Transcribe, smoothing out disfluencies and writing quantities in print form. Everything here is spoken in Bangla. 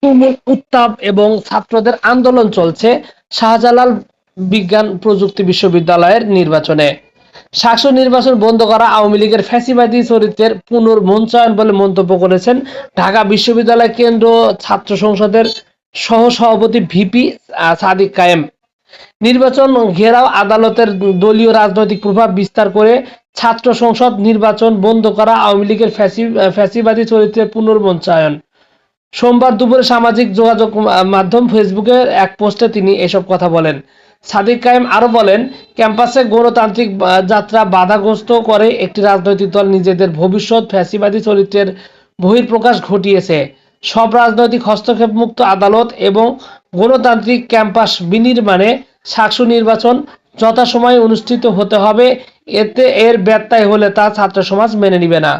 তুমুল উত্তাপ এবং ছাত্রদের আন্দোলন চলছে শাহজালাল বিজ্ঞান প্রযুক্তি বিশ্ববিদ্যালয়ের নির্বাচনে। শাসক নির্বাচন বন্ধ করা আওয়ামী লীগের ফ্যাসিবাদী চরিত্রের পুনর্মঞ্চায়ন বলে মন্তব্য করেছেন ঢাকা বিশ্ববিদ্যালয় কেন্দ্র ছাত্র সংসদের সহসভাপতি ভিপি সাদিক কায়েম। নির্বাচন ঘেরাও আদালতের দলীয় রাজনৈতিক প্রভাব বিস্তার করে ছাত্র সংসদ নির্বাচন বন্ধ করা আওয়ামী লীগের ফ্যাসিবাদী চরিত্রের পুনর্মঞ্চায়ন। সোমবার দুপুরে সামাজিক যোগাযোগ মাধ্যম ফেসবুকের এক পোস্টে তিনি এসব কথা বলেন। সাদিক কায়েম আরো বলেন, ক্যাম্পাসে গণতান্ত্রিক যাত্রা বাধাগ্রস্ত করে একটি রাজনৈতিক দল নিজেদের ভবিষ্যৎ ফ্যাসিবাদী চরিত্রের বহিঃপ্রকাশ ঘটিয়েছে। সব রাজনৈতিক হস্তক্ষেপ মুক্ত আদালত এবং গণতান্ত্রিক ক্যাম্পাস বিনির্মাণে শাসক নির্বাচন যথাসময়ে অনুষ্ঠিত হতে হবে। এর ব্যত্যয় হলে তা ছাত্র সমাজ মেনে নিবে না।